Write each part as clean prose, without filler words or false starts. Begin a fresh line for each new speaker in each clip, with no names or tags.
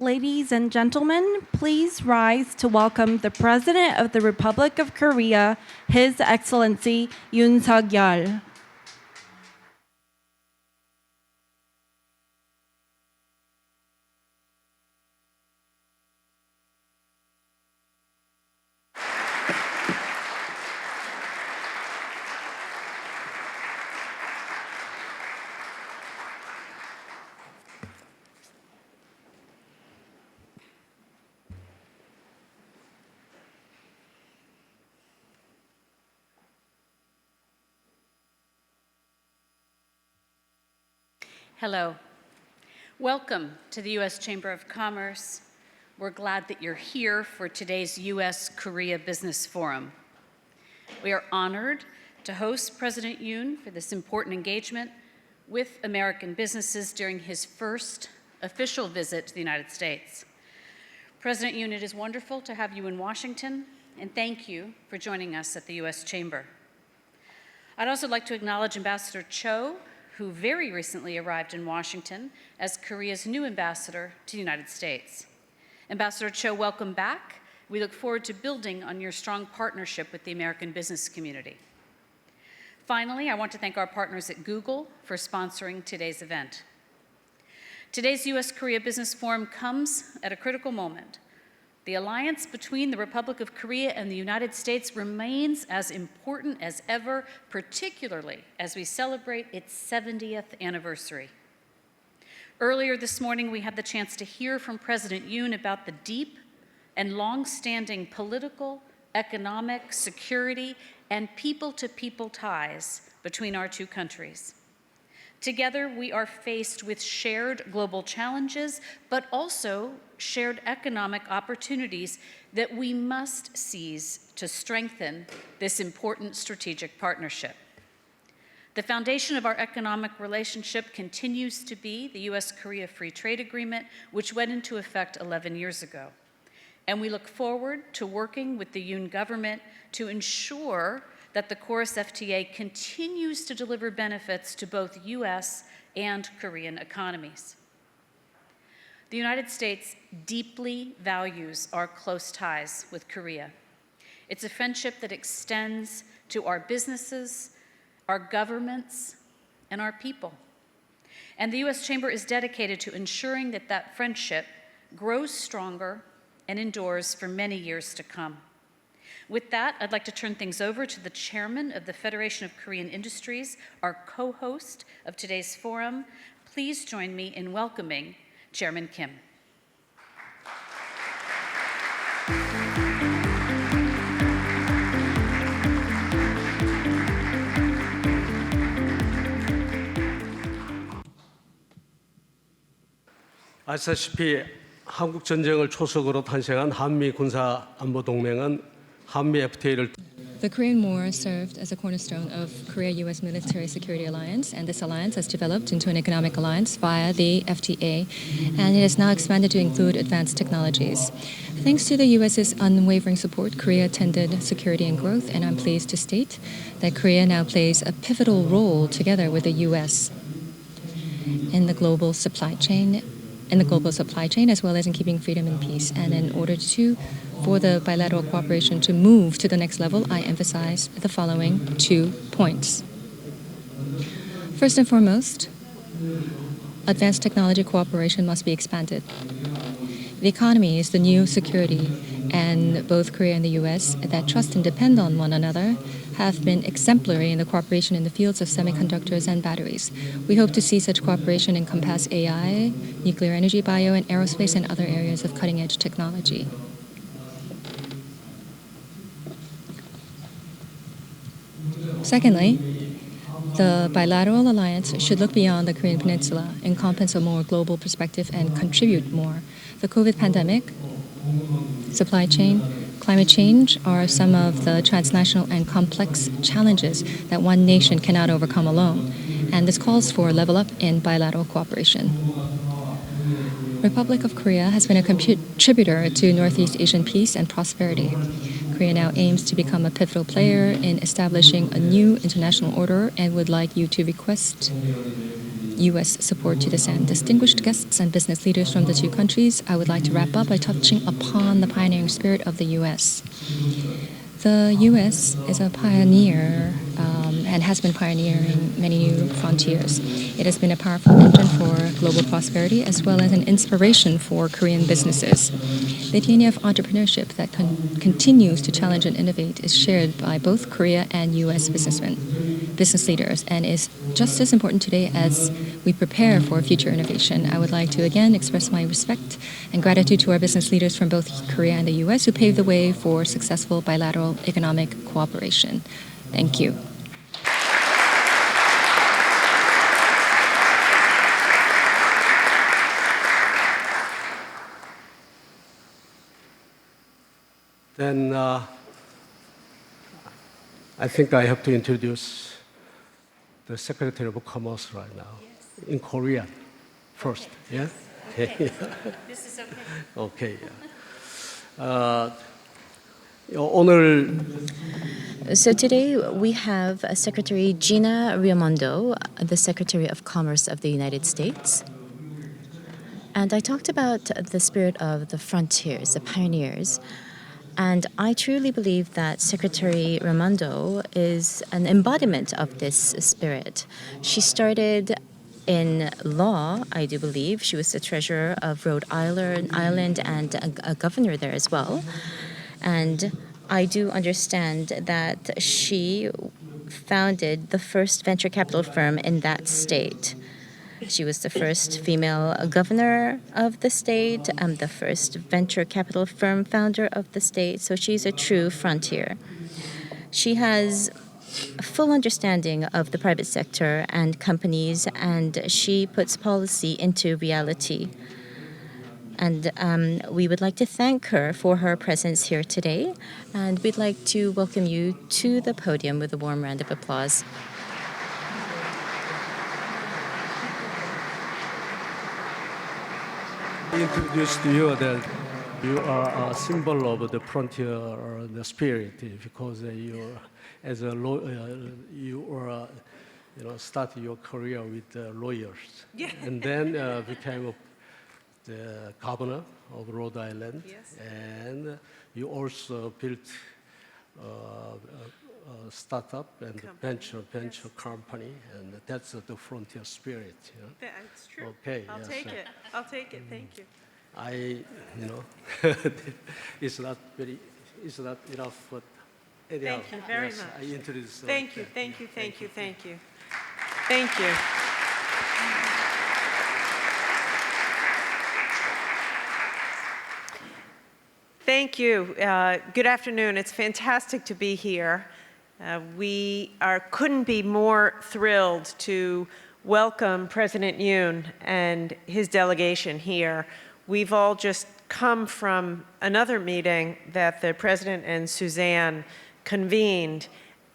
Ladies and gentlemen, please rise to welcome the President of the Republic of Korea, His Excellency Yoon Suk-yeol.
Hello. Welcome to the U.S. Chamber of Commerce. We're glad that you're here for today's U.S. Korea Business Forum. We are honored to host President Yoon for this important engagement with American businesses during his first official visit to the United States. President Yoon, it is wonderful to have you in Washington, and thank you for joining us at the U.S. Chamber. I'd also like to acknowledge Ambassador Cho, who very recently arrived in Washington as Korea's new ambassador to the United States. Ambassador Cho, welcome back. We look forward to building on your strong partnership with the American business community. Finally, I want to thank our partners at Google for sponsoring today's event. Today's U.S. Korea Business Forum comes at a critical moment. The alliance between the Republic of Korea and the United States remains as important as ever, particularly as we celebrate its 70th anniversary. Earlier this morning, we had the chance to hear from President Yoon about the deep and long-standing political, economic, security, and people-to-people ties between our two countries. Together, we are faced with shared global challenges, but also shared economic opportunities that we must seize to strengthen this important strategic partnership. The foundation of our economic relationship continues to be the U.S.-Korea Free Trade Agreement, which went into effect 11 years ago. And we look forward to working with the Yoon government to ensure that the KORUS FTA continues to deliver benefits to both U.S. and Korean economies. The United States deeply values our close ties with Korea. It's a friendship that extends to our businesses, our governments, and our people. And the U.S. Chamber is dedicated to ensuring that that friendship grows stronger and endures for many years to come. With that, I'd like to turn things over to the chairman of the Federation of Korean Industries, our co-host of today's forum. Please join me in welcoming Chairman Kim.
아시다시피 한국 전쟁을 초석으로 탄생한 한미 군사 안보 동맹은 한미 FTA를
The Korean War served as a cornerstone of Korea-U.S. military security alliance, and this alliance has developed into an economic alliance via the FTA, and it has now expanded to include advanced technologies. Thanks to the U.S.'s unwavering support, Korea attended security and growth, and I'm pleased to state that Korea now plays a pivotal role together with the U.S. in the global supply chain, as well as in keeping freedom and peace. And in order for the bilateral cooperation to move to the next level, I emphasize the following 2 points. First and foremost, advanced technology cooperation must be expanded. The economy is the new security, and both Korea and the U.S. that trust and depend on one another have been exemplary in the cooperation in the fields of semiconductors and batteries. We hope to see such cooperation encompass AI, nuclear energy, bio, and aerospace, and other areas of cutting-edge technology. Secondly, the bilateral alliance should look beyond the Korean Peninsula, encompass a more global perspective, and contribute more. The COVID pandemic, supply chain, climate change are some of the transnational and complex challenges that one nation cannot overcome alone, and this calls for a level up in bilateral cooperation. Republic of Korea has been a contributor to Northeast Asian peace and prosperity. Korea now aims to become a pivotal player in establishing a new international order and would like you to request U.S. support to this end. Distinguished guests and business leaders from the two countries, I would like to wrap up by touching upon the pioneering spirit of the U.S. The U.S. is a pioneer and has been pioneering many new frontiers. It has been a powerful engine for global prosperity as well as an inspiration for Korean businesses. The DNA of entrepreneurship that continues to challenge and innovate is shared by both Korea and U.S. business leaders, and is just as important today as we prepare for future innovation. I would like to again express my respect and gratitude to our business leaders from both Korea and the U.S. who paved the way for successful bilateral economic cooperation. Thank you.
Then I think I have to introduce the Secretary of Commerce right now in Korea first.
Okay.
Yeah.
Okay. This is okay.
Okay. 오늘
So today we have Secretary Gina Raimondo, the Secretary of Commerce of the United States. And I talked about the spirit of the frontiers, the pioneers. And I truly believe that Secretary Raimondo is an embodiment of this spirit. She started in law, I do believe. She was the treasurer of Rhode Island and a governor there as well. And I do understand that she founded the first venture capital firm in that state. She was the first female governor of the state, the first venture capital firm founder of the state, so she's a true frontier. She has a full understanding of the private sector and companies, and she puts policy into reality. And we would like to thank her for her presence here today, and we'd like to welcome you to the podium with a warm round of applause.
introduce to you that you are a symbol of the frontier, the spirit, because you, as a you are, started your career with lawyers, and then became the governor of Rhode Island, and you also built a startup and venture company, and that's the frontier spirit.
That's true.
Okay.
I'll
yes,
take it. I'll take it. Thank you.
it's not enough, but anyhow,
Thank you very
yes,
much.
I introduce.
Thank you. Thank you. Thank you. Thank you. Thank you. Thank you. Good afternoon. It's fantastic to be here. We couldn't be more thrilled to welcome President Yoon and his delegation here. We've all just come from another meeting that the President and Suzanne convened,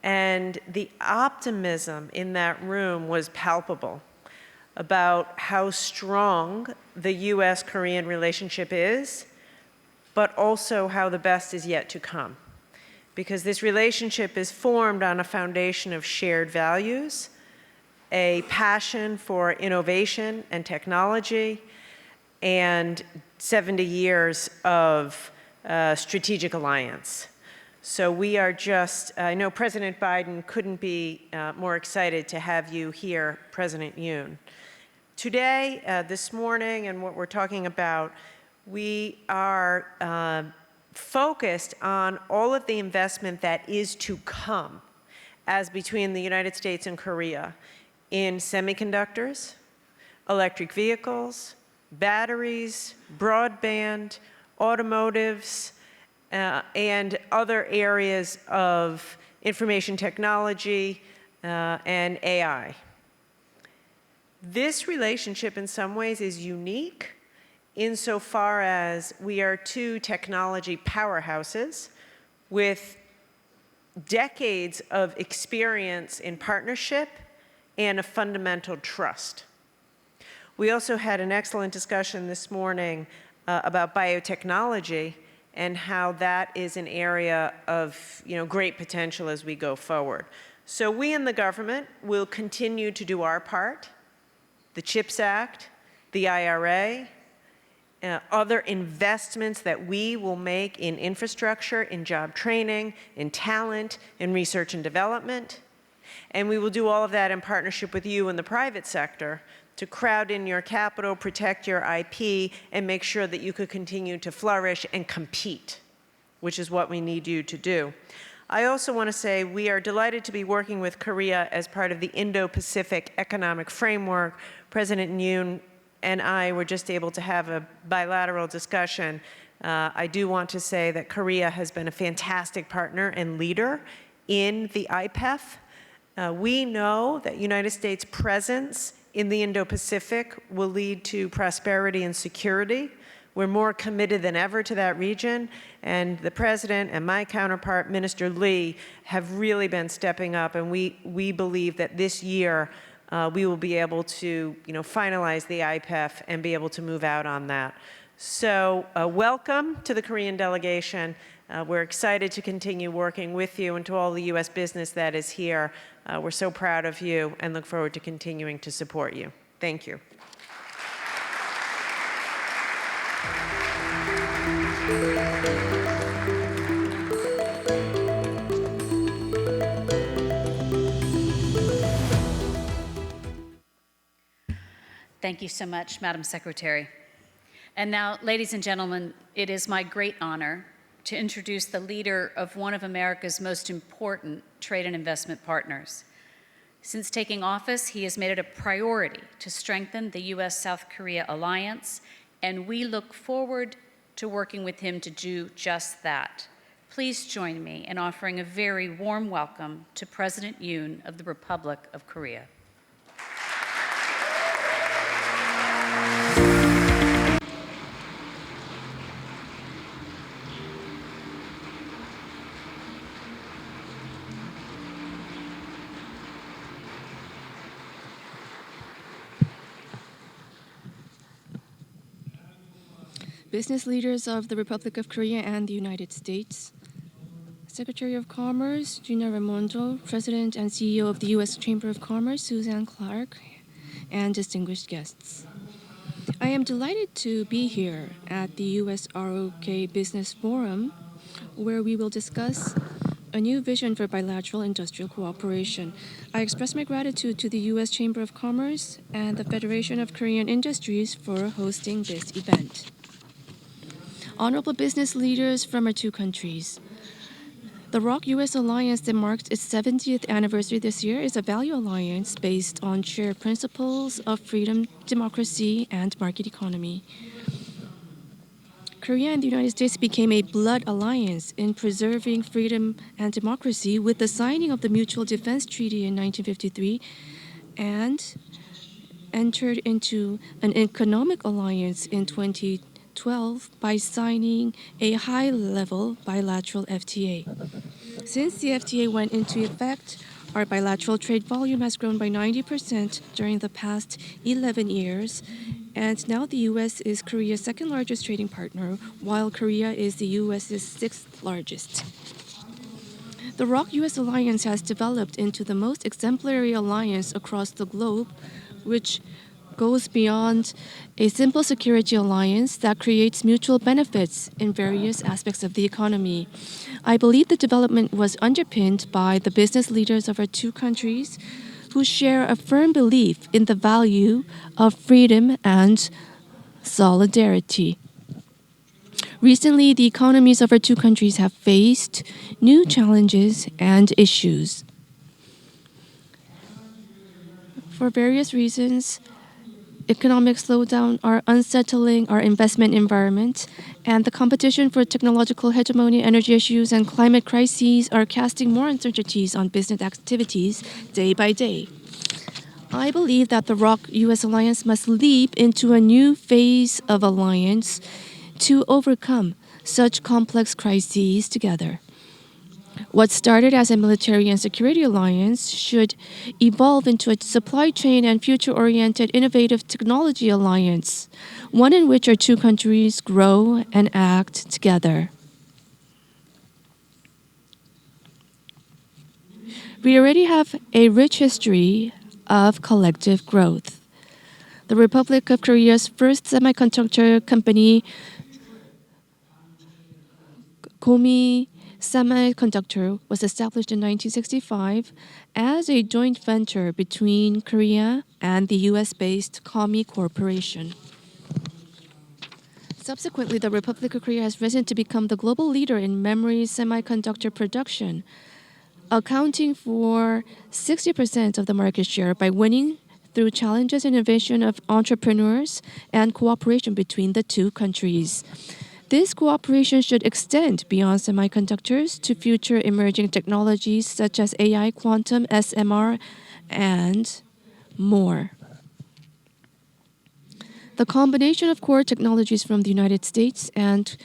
and the optimism in that room was palpable about how strong the U.S.-Korean relationship is, but also how the best is yet to come. Because this relationship is formed on a foundation of shared values, a passion for innovation and technology, and 70 years of strategic alliance. So we are just, I know President Biden couldn't be more excited to have you here, President Yoon. Today, this morning, and what we're talking about, we are focused on all of the investment that is to come as between the United States and Korea in semiconductors, electric vehicles, batteries, broadband, automotives, and other areas of information technology and AI. This relationship in some ways is unique insofar as we are two technology powerhouses with decades of experience in partnership and a fundamental trust. We also had an excellent discussion this morning about biotechnology and how that is an area of great potential as we go forward. So we in the government will continue to do our part the CHIPS Act, the IRA, other investments that we will make in infrastructure, in job training, in talent, in research and development. And we will do all of that in partnership with you in the private sector to crowd in your capital, protect your IP, and make sure that you could continue to flourish and compete, which is what we need you to do. I also want to say we are delighted to be working with Korea as part of the Indo-Pacific Economic Framework. President Yoon and I were just able to have a bilateral discussion. I do want to say that Korea has been a fantastic partner and leader in the IPEF. We know that United States presence in the Indo-Pacific will lead to prosperity and security. We're more committed than ever to that region, and the President and my counterpart, Minister Lee, have really been stepping up, and we believe that this year we will be able to finalize the IPEF and be able to move out on that. So welcome to the Korean delegation. We're excited to continue working with you, and to all the U.S. business that is here. We're so proud of you and look forward to continuing to support you. Thank you.
Thank you so much, Madam Secretary. And now, ladies and gentlemen, it is my great honor to introduce the leader of one of America's most important trade and investment partners. Since taking office, he has made it a priority to strengthen the U.S.-South Korea alliance, and we look forward to working with him to do just that. Please join me in offering a very warm welcome to President Yoon of the Republic of Korea.
Business leaders of the Republic of Korea and the United States, Secretary of Commerce Gina Raimondo, President and CEO of the U.S. Chamber of Commerce Suzanne Clark, and distinguished guests. I am delighted to be here at the U.S. ROK Business Forum, where we will discuss a new vision for bilateral industrial cooperation. I express my gratitude to the U.S. Chamber of Commerce and the Federation of Korean Industries for hosting this event. Honorable business leaders from our two countries. The ROK-U.S. alliance that marked its 70th anniversary this year is a value alliance based on shared principles of freedom, democracy, and market economy. Korea and the United States became a blood alliance in preserving freedom and democracy with the signing of the Mutual Defense Treaty in 1953 and entered into an economic alliance in 2012 by signing a high-level bilateral FTA. Since the FTA went into effect, our bilateral trade volume has grown by 90% during the past 11 years, and now the U.S. is Korea's second-largest trading partner, while Korea is the U.S.'s sixth-largest. The ROK-U.S. alliance has developed into the most exemplary alliance across the globe, which goes beyond a simple security alliance that creates mutual benefits in various aspects of the economy. I believe the development was underpinned by the business leaders of our two countries who share a firm belief in the value of freedom and solidarity. Recently, the economies of our two countries have faced new challenges and issues. For various reasons, economic slowdown are unsettling our investment environment, and the competition for technological hegemony, energy issues, and climate crises are casting more uncertainties on business activities day by day. I believe that the ROK-U.S. alliance must leap into a new phase of alliance to overcome such complex crises together. What started as a military and security alliance should evolve into a supply chain and future-oriented innovative technology alliance, one in which our two countries grow and act together. We already have a rich history of collective growth. The Republic of Korea's first semiconductor company, Komi Semiconductor, was established in 1965 as a joint venture between Korea and the US-based Komi Corporation. Subsequently, the Republic of Korea has risen to become the global leader in memory semiconductor production, accounting for 60% of the market share by winning through challenges and innovation of entrepreneurs and cooperation between the two countries. This cooperation should extend beyond semiconductors to future emerging technologies such as AI, quantum, SMR, and more. The combination of core technologies from the United States and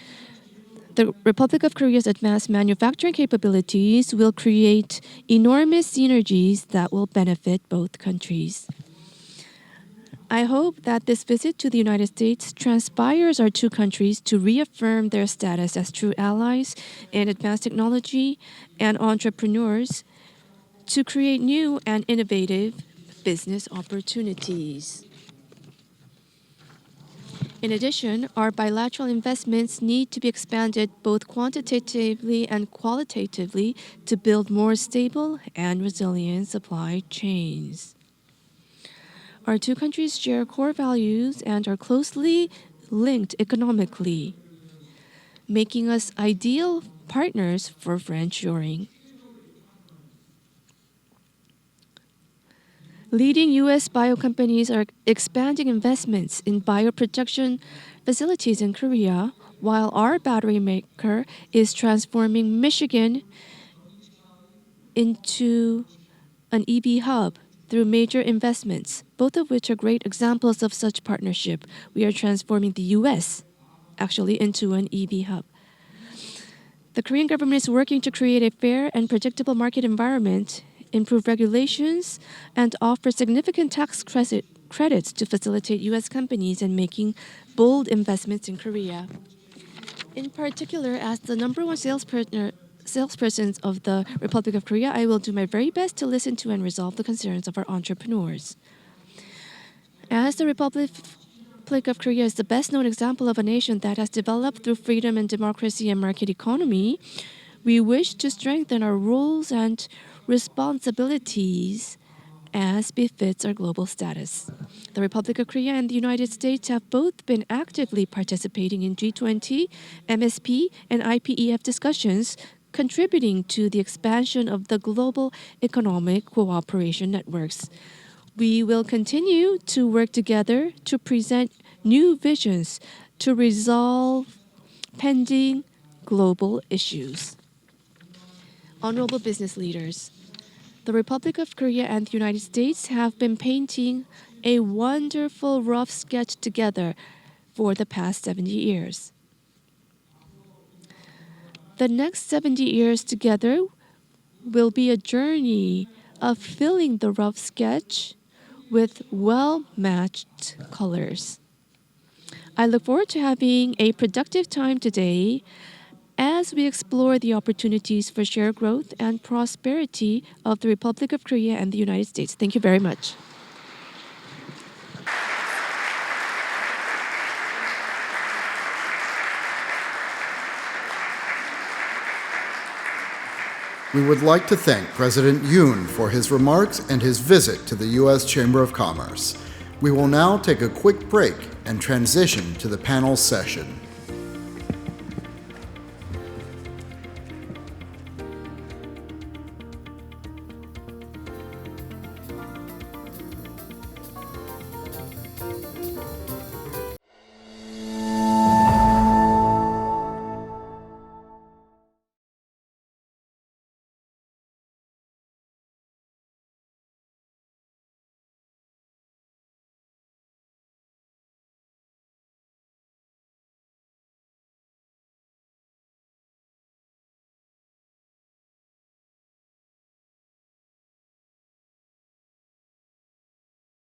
the Republic of Korea's advanced manufacturing capabilities will create enormous synergies that will benefit both countries. I hope that this visit to the United States transpires our two countries to reaffirm their status as true allies in advanced technology and entrepreneurs to create new and innovative business opportunities. In addition, our bilateral investments need to be expanded both quantitatively and qualitatively to build more stable and resilient supply chains. Our two countries share core values and are closely linked economically, making us ideal partners for friendshoring. Leading U.S. bio companies are expanding investments in bioproduction facilities in Korea, while our battery maker is transforming Michigan into an EV hub through major investments, both of which are great examples of such partnership. We are transforming the U.S. actually into an EV hub. The Korean government is working to create a fair and predictable market environment, improve regulations, and offer significant tax credits to facilitate U.S. companies in making bold investments in Korea. In particular, as the number one salesperson of the Republic of Korea, I will do my very best to listen to and resolve the concerns of our entrepreneurs. As the Republic of Korea is the best-known example of a nation that has developed through freedom and democracy and market economy, we wish to strengthen our roles and responsibilities as befits our global status. The Republic of Korea and the United States have both been actively participating in G20, MSP, and IPEF discussions, contributing to the expansion of the global economic cooperation networks. We will continue to work together to present new visions to resolve pending global issues. Honorable business leaders, the Republic of Korea and the United States have been painting a wonderful rough sketch together for the past 70 years. The next 70 years together will be a journey of filling the rough sketch with well-matched colors. I look forward to having a productive time today as we explore the opportunities for shared growth and prosperity of the Republic of Korea and the United States. Thank you very much.
We would like to thank President Yoon for his remarks and his visit to the U.S. Chamber of Commerce. We will now take a quick break and transition to the panel session.